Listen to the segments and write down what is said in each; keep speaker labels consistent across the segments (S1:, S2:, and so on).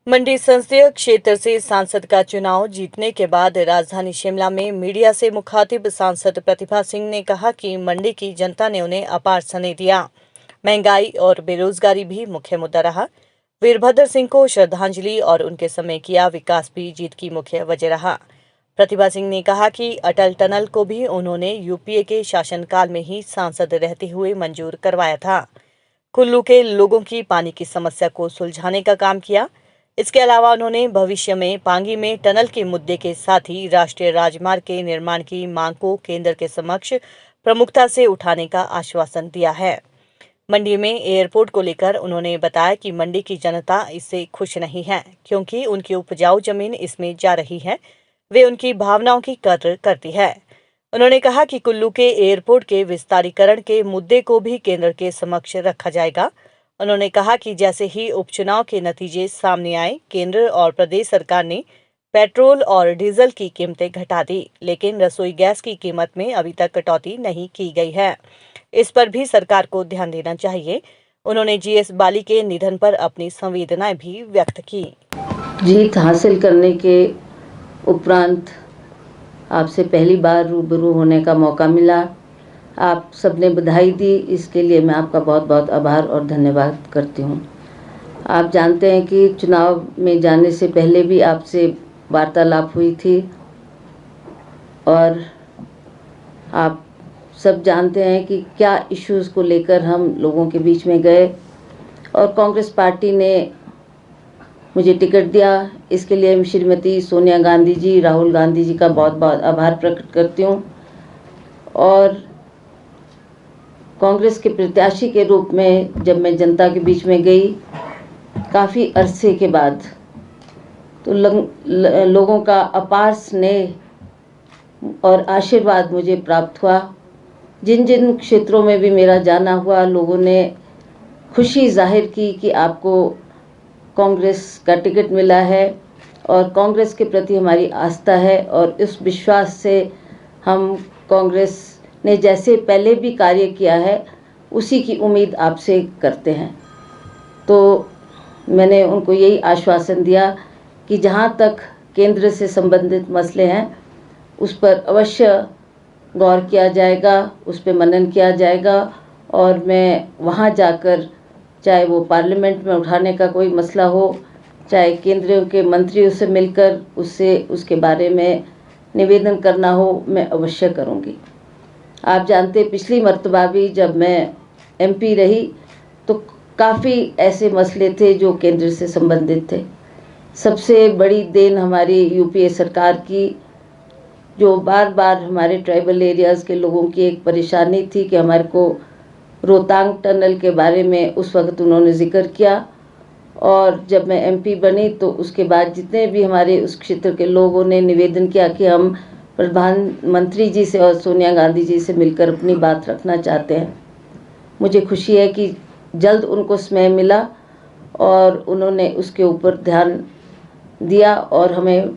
S1: मंडी संसदीय क्षेत्र से सांसद का चुनाव जीतने के बाद राजधानी शिमला में मीडिया से मुखातिब सांसद प्रतिभा सिंह ने कहा कि मंडी की जनता ने उन्हें अपार स्नेह दिया। महंगाई और बेरोजगारी भी मुख्य मुद्दा रहा। वीरभद्र सिंह को श्रद्धांजलि और उनके समय किया विकास भी जीत की मुख्य वजह रहा। प्रतिभा सिंह ने कहा कि अटल टनल को भी उन्होंने यूपीए के शासनकाल में ही सांसद रहते हुए मंजूर करवाया था। कुल्लू के लोगों की पानी की समस्या को सुलझाने का काम किया। इसके अलावा उन्होंने भविष्य में पांगी में टनल के मुद्दे के साथ ही राष्ट्रीय राजमार्ग के निर्माण की मांग को केंद्र के समक्ष प्रमुखता से उठाने का आश्वासन दिया है। मंडी में एयरपोर्ट को लेकर उन्होंने बताया कि मंडी की जनता इससे खुश नहीं है, क्योंकि उनकी उपजाऊ जमीन इसमें जा रही है। वे उनकी भावनाओं की कद्र करती है। उन्होंने कहा कि कुल्लू के एयरपोर्ट के विस्तारीकरण के मुद्दे को भी केंद्र के समक्ष रखा जाएगा। उन्होंने कहा कि जैसे ही उपचुनाव के नतीजे सामने आए, केंद्र और प्रदेश सरकार ने पेट्रोल और डीजल की कीमतें घटा दी, लेकिन रसोई गैस की कीमत में अभी तक कटौती नहीं की गई है। इस पर भी सरकार को ध्यान देना चाहिए। उन्होंने जीएस बाली के निधन पर अपनी संवेदनाएं भी व्यक्त की।
S2: जीत हासिल करने के उपरांत आपसे पहली बार रूबरू होने का मौका मिला। आप सबने बधाई दी, इसके लिए मैं आपका बहुत बहुत आभार और धन्यवाद करती हूँ। आप जानते हैं कि चुनाव में जाने से पहले भी आपसे वार्तालाप हुई थी और आप सब जानते हैं कि क्या इश्यूज़ को लेकर हम लोगों के बीच में गए और कांग्रेस पार्टी ने मुझे टिकट दिया। इसके लिए श्रीमती सोनिया गांधी जी, राहुल गांधी जी का बहुत बहुत आभार प्रकट करती हूँ। और कांग्रेस के प्रत्याशी के रूप में जब मैं जनता के बीच में गई काफ़ी अरसे के बाद, तो लोगों का अपार स्नेह और आशीर्वाद मुझे प्राप्त हुआ। जिन जिन क्षेत्रों में भी मेरा जाना हुआ, लोगों ने खुशी जाहिर की कि आपको कांग्रेस का टिकट मिला है और कांग्रेस के प्रति हमारी आस्था है और इस विश्वास से हम कांग्रेस ने जैसे पहले भी कार्य किया है उसी की उम्मीद आपसे करते हैं। तो मैंने उनको यही आश्वासन दिया कि जहाँ तक केंद्र से संबंधित मसले हैं उस पर अवश्य गौर किया जाएगा, उस पर मनन किया जाएगा और मैं वहाँ जाकर, चाहे वो पार्लियामेंट में उठाने का कोई मसला हो, चाहे केंद्र के मंत्रियों से मिलकर उसके बारे में निवेदन करना हो, मैं अवश्य करूँगी। आप जानते पिछली मर्तबा भी जब मैं एमपी रही तो काफ़ी ऐसे मसले थे जो केंद्र से संबंधित थे। सबसे बड़ी देन हमारी यूपीए सरकार की, जो बार बार हमारे ट्राइबल एरियाज़ के लोगों की एक परेशानी थी कि हमारे को रोहतांग टनल के बारे में उस वक्त उन्होंने जिक्र किया और जब मैं एमपी बनी तो उसके बाद जितने भी हमारे उस क्षेत्र के लोगों ने निवेदन किया कि हम प्रधानमंत्री जी से और सोनिया गांधी जी से मिलकर अपनी बात रखना चाहते हैं। मुझे खुशी है कि जल्द उनको समय मिला और उन्होंने उसके ऊपर ध्यान दिया और हमें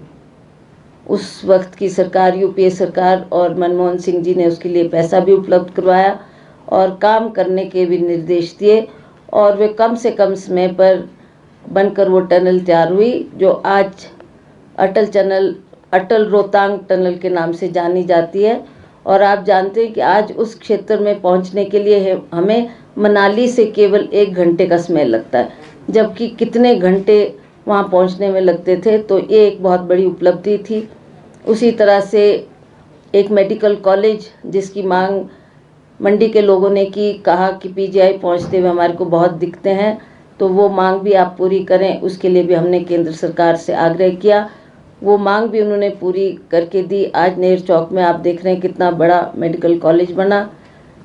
S2: उस वक्त की सरकार, यूपीए सरकार और मनमोहन सिंह जी ने उसके लिए पैसा भी उपलब्ध करवाया और काम करने के भी निर्देश दिए और वे कम से कम समय पर बनकर वो टनल तैयार हुई जो आज अटल रोहतांग टनल के नाम से जानी जाती है। और आप जानते हैं कि आज उस क्षेत्र में पहुंचने के लिए हमें मनाली से केवल 1 घंटे का समय लगता है, जबकि कितने घंटे वहां पहुंचने में लगते थे। तो ये एक बहुत बड़ी उपलब्धि थी। उसी तरह से एक मेडिकल कॉलेज जिसकी मांग मंडी के लोगों ने कहा कि पीजीआई पहुंचते हुए हमारे को बहुत दिक्कतें हैं, तो वो मांग भी आप पूरी करें। उसके लिए भी हमने केंद्र सरकार से आग्रह किया, वो मांग भी उन्होंने पूरी करके दी। आज नेहरू चौक में आप देख रहे हैं कितना बड़ा मेडिकल कॉलेज बना।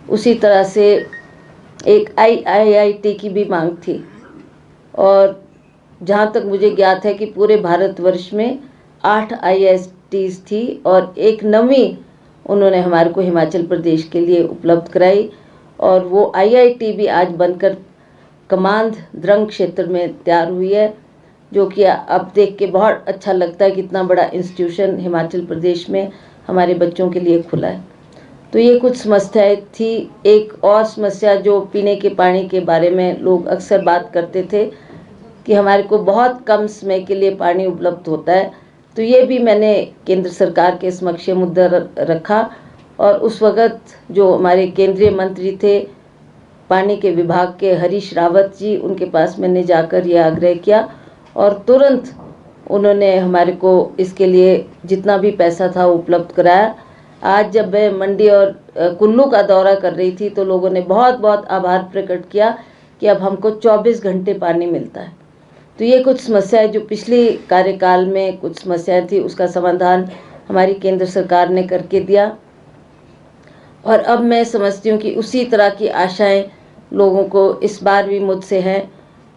S2: उसी तरह से एक आईआईटी की भी मांग थी और जहाँ तक मुझे ज्ञात है कि पूरे भारतवर्ष में 8 आईआईटीज़ थी और एक नवी उन्होंने हमारे को हिमाचल प्रदेश के लिए उपलब्ध कराई और वो आईआईटी भी आज बनकर कमांद द्रंग क्षेत्र में तैयार हुई है, जो कि अब देख के बहुत अच्छा लगता है कि इतना बड़ा इंस्टीट्यूशन हिमाचल प्रदेश में हमारे बच्चों के लिए खुला है। तो ये कुछ समस्याएं थी। एक और समस्या जो पीने के पानी के बारे में लोग अक्सर बात करते थे कि हमारे को बहुत कम समय के लिए पानी उपलब्ध होता है। तो ये भी मैंने केंद्र सरकार के समक्ष मुद्दा रखा और उस वक़्त जो हमारे केंद्रीय मंत्री थे पानी के विभाग के हरीश रावत जी, उनके पास मैंने जाकर ये आग्रह किया और तुरंत उन्होंने हमारे को इसके लिए जितना भी पैसा था उपलब्ध कराया। आज जब मैं मंडी और कुल्लू का दौरा कर रही थी तो लोगों ने बहुत बहुत आभार प्रकट किया कि अब हमको 24 घंटे पानी मिलता है। तो ये कुछ समस्याएं जो पिछली कार्यकाल में कुछ समस्याएं थी, उसका समाधान हमारी केंद्र सरकार ने करके दिया और अब मैं समझती हूँ कि उसी तरह की आशाएं लोगों को इस बार भी मुझसे हैं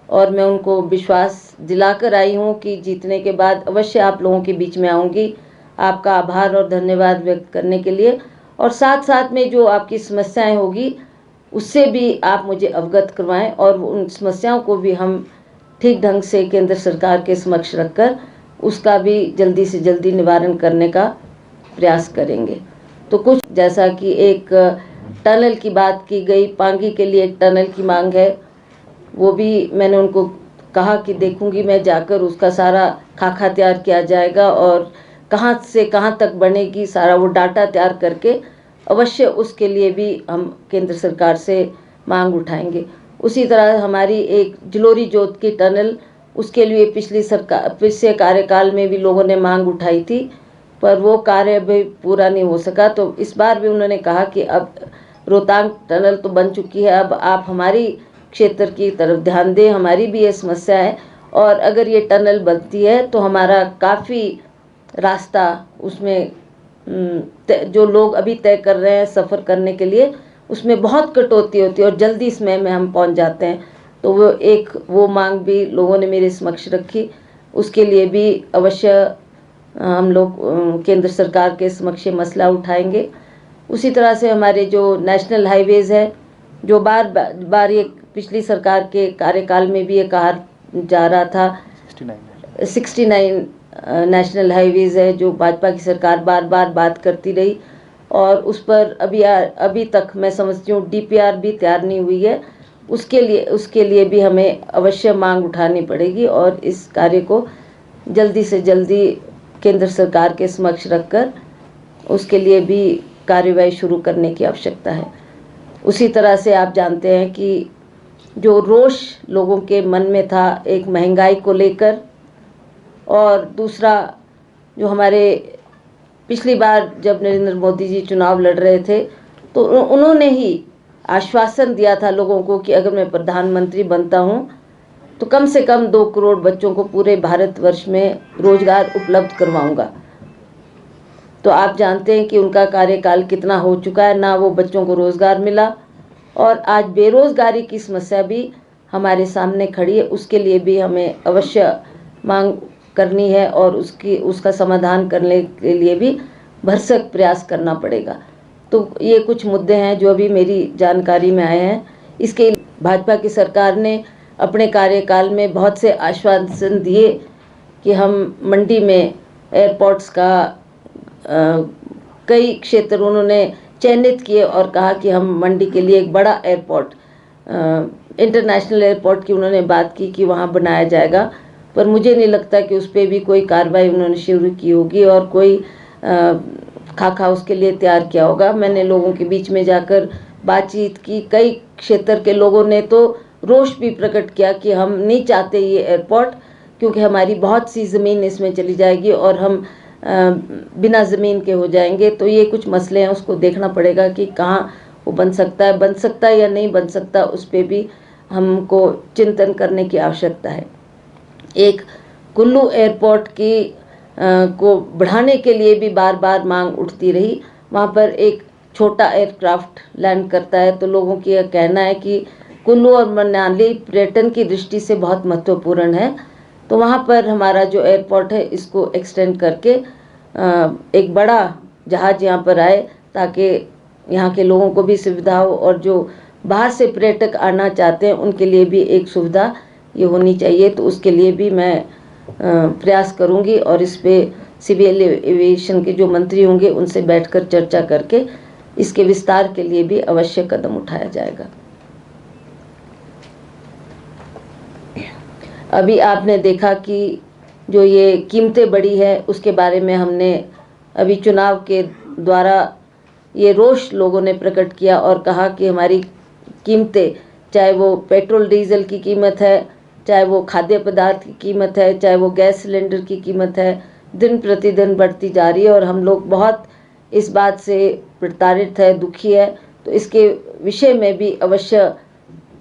S2: और मैं उनको विश्वास दिलाकर आई हूँ कि जीतने के बाद अवश्य आप लोगों के बीच में आऊँगी आपका आभार और धन्यवाद व्यक्त करने के लिए, और साथ साथ में जो आपकी समस्याएं होगी उससे भी आप मुझे अवगत करवाएं और उन समस्याओं को भी हम ठीक ढंग से केंद्र सरकार के समक्ष रखकर उसका भी जल्दी से जल्दी निवारण करने का प्रयास करेंगे। तो कुछ जैसा कि एक टनल की बात की गई, पांगी के लिए एक टनल की मांग है, वो भी मैंने उनको कहा कि देखूंगी मैं जाकर, उसका सारा खाका तैयार किया जाएगा और कहाँ से कहाँ तक बनेगी सारा वो डाटा तैयार करके अवश्य उसके लिए भी हम केंद्र सरकार से मांग उठाएंगे। उसी तरह हमारी एक जलोरी जोत की टनल, उसके लिए पिछले कार्यकाल में भी लोगों ने मांग उठाई थी पर वो कार्य भी पूरा नहीं हो सका। तो इस बार भी उन्होंने कहा कि अब रोहतांग टनल तो बन चुकी है, अब आप हमारी क्षेत्र की तरफ ध्यान दें, हमारी भी ये समस्या है और अगर ये टनल बनती है तो हमारा काफ़ी रास्ता उसमें जो लोग अभी तय कर रहे हैं सफ़र करने के लिए उसमें बहुत कटौती होती है और जल्दी समय में हम पहुंच जाते हैं। तो वो मांग भी लोगों ने मेरे समक्ष रखी, उसके लिए भी अवश्य हम लोग केंद्र सरकार के समक्ष मसला उठाएंगे। उसी तरह से हमारे जो नेशनल हाईवेज़ है, जो बार बार ये पिछली सरकार के कार्यकाल में भी ये कहा जा रहा था 69 नेशनल हाईवेज़ है जो भाजपा की सरकार बार बार बात करती रही और उस पर अभी तक मैं समझती हूँ डीपीआर भी तैयार नहीं हुई है। उसके लिए भी हमें अवश्य मांग उठानी पड़ेगी और इस कार्य को जल्दी से जल्दी केंद्र सरकार के समक्ष रखकर उसके लिए भी कार्यवाही शुरू करने की आवश्यकता है। उसी तरह से आप जानते हैं कि जो रोष लोगों के मन में था एक महंगाई को लेकर, और दूसरा जो हमारे पिछली बार जब नरेंद्र मोदी जी चुनाव लड़ रहे थे तो उन्होंने ही आश्वासन दिया था लोगों को कि अगर मैं प्रधानमंत्री बनता हूं तो कम से कम 2 करोड़ बच्चों को पूरे भारतवर्ष में रोजगार उपलब्ध करवाऊंगा। तो आप जानते हैं कि उनका कार्यकाल कितना हो चुका है, ना वो बच्चों को रोजगार मिला और आज बेरोजगारी की समस्या भी हमारे सामने खड़ी है। उसके लिए भी हमें अवश्य मांग करनी है और उसका समाधान करने के लिए भी भरसक प्रयास करना पड़ेगा। तो ये कुछ मुद्दे हैं जो अभी मेरी जानकारी में आए हैं। इसके भाजपा की सरकार ने अपने कार्यकाल में बहुत से आश्वासन दिए कि हम मंडी में एयरपोर्ट्स का कई क्षेत्र उन्होंने चयनित किए और कहा कि हम मंडी के लिए एक बड़ा एयरपोर्ट, इंटरनेशनल एयरपोर्ट की उन्होंने बात की कि वहाँ बनाया जाएगा, पर मुझे नहीं लगता कि उस पर भी कोई कार्रवाई उन्होंने शुरू की होगी और कोई खाका उसके लिए तैयार किया होगा। मैंने लोगों के बीच में जाकर बातचीत की, कई क्षेत्र के लोगों ने तो रोष भी प्रकट किया कि हम नहीं चाहते ये एयरपोर्ट क्योंकि हमारी बहुत सी ज़मीन इसमें चली जाएगी और हम बिना ज़मीन के हो जाएंगे। तो ये कुछ मसले हैं, उसको देखना पड़ेगा कि कहाँ वो बन सकता है या नहीं बन सकता, उस पर भी हमको चिंतन करने की आवश्यकता है। एक कुल्लू एयरपोर्ट को बढ़ाने के लिए भी बार बार मांग उठती रही। वहाँ पर एक छोटा एयरक्राफ्ट लैंड करता है तो लोगों की यह कहना है कि कुल्लू और मनाली पर्यटन की दृष्टि से बहुत महत्वपूर्ण है, तो वहाँ पर हमारा जो एयरपोर्ट है इसको एक्सटेंड करके एक बड़ा जहाज़ यहाँ पर आए ताकि यहाँ के लोगों को भी सुविधा हो और जो बाहर से पर्यटक आना चाहते हैं उनके लिए भी एक सुविधा ये होनी चाहिए। तो उसके लिए भी मैं प्रयास करूंगी और इस पे सिविल एविएशन के जो मंत्री होंगे उनसे बैठकर चर्चा करके इसके विस्तार के लिए भी अवश्य कदम उठाया जाएगा। अभी आपने देखा कि जो ये कीमतें बढ़ी है उसके बारे में हमने अभी चुनाव के द्वारा ये रोष लोगों ने प्रकट किया और कहा कि हमारी कीमतें, चाहे वो पेट्रोल डीजल की कीमत है, चाहे वो खाद्य पदार्थ की कीमत है, चाहे वो गैस सिलेंडर की कीमत है, दिन प्रतिदिन बढ़ती जा रही है और हम लोग बहुत इस बात से प्रताड़ित है, दुखी है। तो इसके विषय में भी अवश्य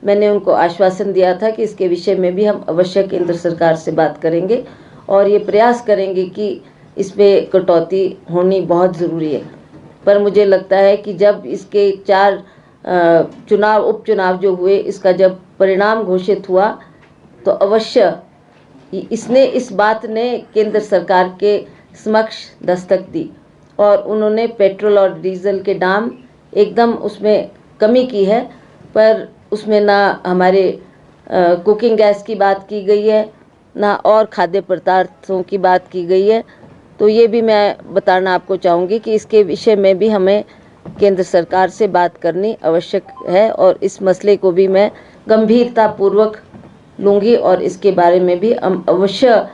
S2: मैंने उनको आश्वासन दिया था कि इसके विषय में भी हम अवश्य केंद्र सरकार से बात करेंगे और ये प्रयास करेंगे कि इस पर कटौती होनी बहुत ज़रूरी है। पर मुझे लगता है कि जब इसके 4 उपचुनाव जो हुए, इसका जब परिणाम घोषित हुआ तो अवश्य इसने इस बात ने केंद्र सरकार के समक्ष दस्तक दी और उन्होंने पेट्रोल और डीजल के दाम एकदम उसमें कमी की है, पर उसमें ना हमारे कुकिंग गैस की बात की गई है, ना और खाद्य पदार्थों की बात की गई है। तो ये भी मैं बताना आपको चाहूँगी कि इसके विषय में भी हमें केंद्र सरकार से बात करनी आवश्यक है और इस मसले को भी मैं गंभीरतापूर्वक लूँगी और इसके बारे में भी हम अवश्य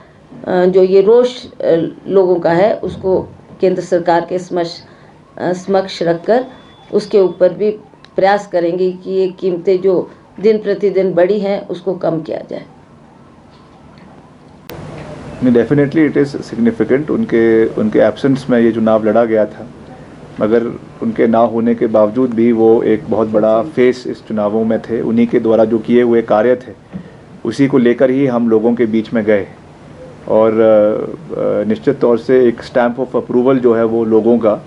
S2: जो ये रोष लोगों का है उसको केंद्र सरकार के समक्ष रखकर उसके ऊपर भी प्रयास करेंगे कि ये कीमतें जो दिन प्रतिदिन बढ़ी हैं उसको कम किया जाए।
S3: Definitely it is significant. उनके एब्सेंस में ये चुनाव लड़ा गया था, मगर उनके ना होने के बावजूद भी वो एक बहुत बड़ा फेस इस चुनावों में थे। उन्हीं के द्वारा जो किए हुए कार्य थे उसी को लेकर ही हम लोगों के बीच में गए और निश्चित तौर से एक स्टैम्प ऑफ अप्रूवल जो है वो लोगों का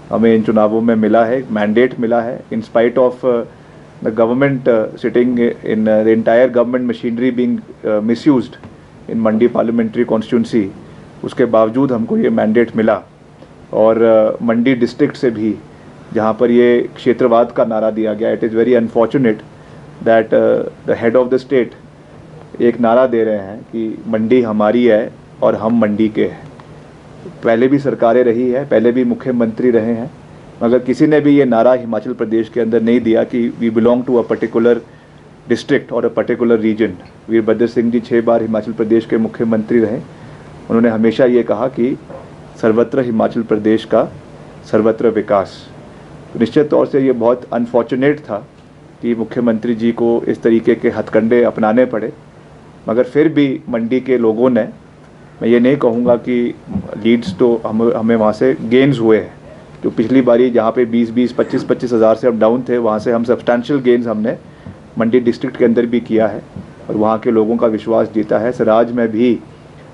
S3: हमें इन चुनावों में मिला है, मैंडेट मिला है। In spite of the government sitting in the entire government machinery being misused in Mandi parliamentary constituency, उसके बावजूद हमको ये मैंडेट मिला। और मंडी डिस्ट्रिक्ट से भी जहाँ पर ये क्षेत्रवाद का नारा दिया गया, it is very unfortunate that the head of the state एक नारा दे रहे हैं कि मंडी हमारी है और हम मंडी के हैं। पहले भी सरकारें रही है, पहले भी मुख्यमंत्री रहे हैं, मगर किसी ने भी ये नारा हिमाचल प्रदेश के अंदर नहीं दिया कि we belong to a particular district और a particular region. Virbhadra Singh ji 6 बार हिमाचल प्रदेश के मुख्यमंत्री रहे। उन्होंने हमेशा ये कहा कि सर्वत्र हिमाचल प्रदेश का सर्वत्र विकास। निश्चित तौर से ये बहुत अनफॉर्चुनेट था कि मुख्यमंत्री जी को इस तरीके के हथकंडे अपनाने पड़े, मगर फिर भी मंडी के लोगों ने, मैं ये नहीं कहूँगा कि लीड्स तो हमें वहाँ से गेन्स हुए हैं। जो पिछली बारी जहाँ पे 20-20, 25-25 हज़ार से हम डाउन थे, वहाँ से हम सब्सटैंशियल गेन्स हमने मंडी डिस्ट्रिक्ट के अंदर भी किया है और वहाँ के लोगों का विश्वास जीता है। सराज में भी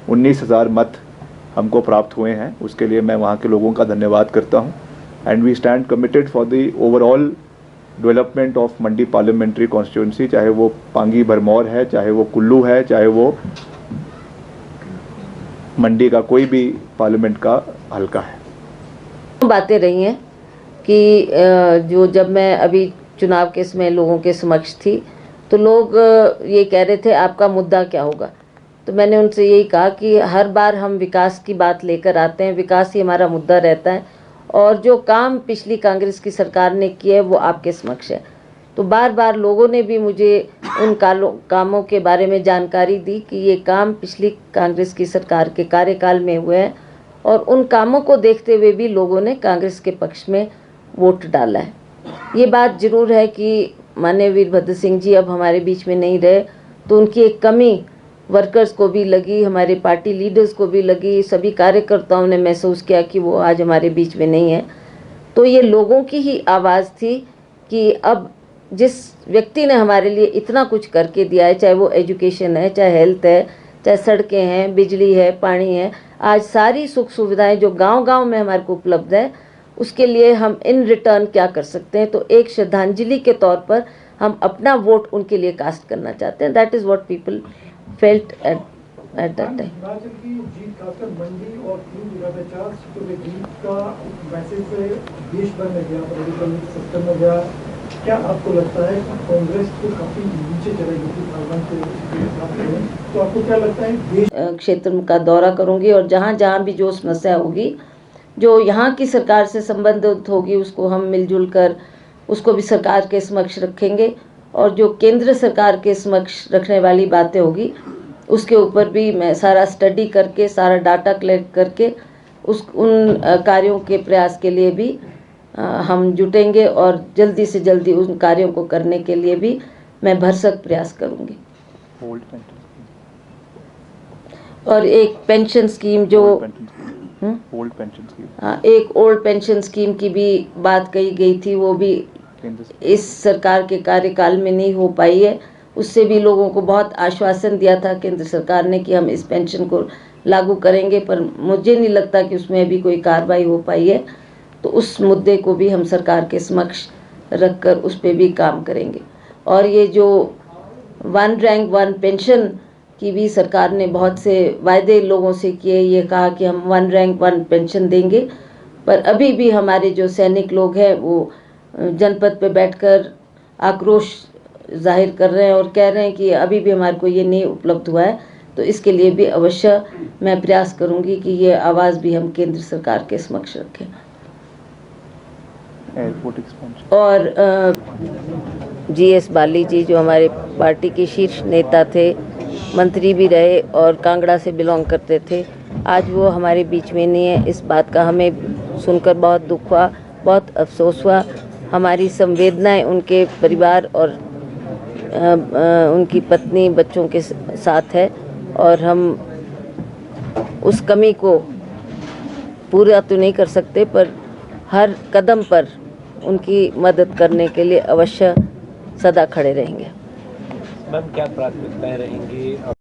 S3: 19,000 मत हमको प्राप्त हुए हैं, उसके लिए मैं वहाँ के लोगों का धन्यवाद करता हूँ। And we stand committed for the overall development of Mandi parliamentary constituency, चाहे वो पांगी भरमौर है, चाहे वो कुल्लू है, चाहे वो मंडी का कोई भी पार्लियामेंट का हल्का है।
S2: बातें रही हैं कि जो जब मैं अभी चुनाव के समय लोगों के समक्ष थी तो लोग ये कह रहे थे आपका मुद्दा क्या होगा। तो मैंने उनसे यही कहा कि हर बार हम विकास की बात लेकर आते हैं, विकास ही हमारा मुद्दा रहता है और जो काम पिछली कांग्रेस की सरकार ने किए वो आपके समक्ष है। तो बार बार लोगों ने भी मुझे उन कामों के बारे में जानकारी दी कि ये काम पिछली कांग्रेस की सरकार के कार्यकाल में हुए हैं और उन कामों को देखते हुए भी लोगों ने कांग्रेस के पक्ष में वोट डाला है। ये बात ज़रूर है कि माननीय वीरभद्र सिंह जी अब हमारे बीच में नहीं रहे तो उनकी एक कमी वर्कर्स को भी लगी, हमारे पार्टी लीडर्स को भी लगी, सभी कार्यकर्ताओं ने महसूस किया कि वो आज हमारे बीच में नहीं है। तो ये लोगों की ही आवाज़ थी कि अब जिस व्यक्ति ने हमारे लिए इतना कुछ करके दिया है, चाहे वो एजुकेशन है, चाहे हेल्थ है, चाहे सड़कें हैं, बिजली है, पानी है, आज सारी सुख सुविधाएं जो गांव-गांव में हमारे को उपलब्ध है, उसके लिए हम इन रिटर्न क्या कर सकते हैं। तो एक श्रद्धांजलि के तौर पर हम अपना वोट उनके लिए कास्ट करना चाहते हैं। That is what people felt at that time.
S4: Himachal की जीत खासकर मंडी और 3 जगह पे 4 सीटों पे जीत का मैसेज देश भर में गया, पॉलिटिकल सिस्टम में गया। क्या आपको लगता है कि कांग्रेस को काफी नीचे चलेगी तो आपको क्या लगता है देश
S2: क्षेत्र का दौरा करूंगी और जहाँ जहाँ भी जो समस्या होगी, जो यहाँ की सरकार से संबंधित होगी, उसको हम मिलजुल कर उसको भी सरकार के समक्ष रखेंगे और जो केंद्र सरकार के समक्ष रखने वाली बातें होगी उसके ऊपर भी मैं सारा स्टडी करके, सारा डाटा कलेक्ट करके उन कार्यों के प्रयास के लिए भी हम जुटेंगे और जल्दी से जल्दी उन कार्यों को करने के लिए भी मैं भरसक प्रयास करूंगी।
S3: ओल्ड पेंशन
S2: और एक पेंशन स्कीम जो
S3: ओल्ड पेंशन स्कीम
S2: एक ओल्ड पेंशन स्कीम की भी बात कही गई थी, वो भी इस सरकार के कार्यकाल में नहीं हो पाई है। उससे भी लोगों को बहुत आश्वासन दिया था केंद्र सरकार ने कि हम इस पेंशन को लागू करेंगे, पर मुझे नहीं लगता कि उसमें अभी कोई कार्रवाई हो पाई है। तो उस मुद्दे को भी हम सरकार के समक्ष रखकर उस पर भी काम करेंगे। और ये जो 1 रैंक 1 पेंशन की भी सरकार ने बहुत से वायदे लोगों से किए, ये कहा कि हम 1 रैंक 1 पेंशन देंगे, पर अभी भी हमारे जो सैनिक लोग हैं वो जनपद पे बैठकर आक्रोश जाहिर कर रहे हैं और कह रहे हैं कि अभी भी हमारे को ये नहीं उपलब्ध हुआ है। तो इसके लिए भी अवश्य मैं प्रयास करूंगी कि ये आवाज़ भी हम केंद्र सरकार के समक्ष रखें।
S3: एयरपोर्ट एक्सपेंशन
S2: और GS बाली जी जो हमारे पार्टी के शीर्ष नेता थे, मंत्री भी रहे और कांगड़ा से बिलोंग करते थे, आज वो हमारे बीच में नहीं है। इस बात का हमें सुनकर बहुत दुख हुआ, बहुत अफसोस हुआ। हमारी संवेदनाएं उनके परिवार और उनकी पत्नी बच्चों के साथ है और हम उस कमी को पूरा तो नहीं कर सकते, पर हर कदम पर उनकी मदद करने के लिए अवश्य सदा खड़े रहेंगे।
S5: मैम, क्या प्राथमिकताएं रहेंगी?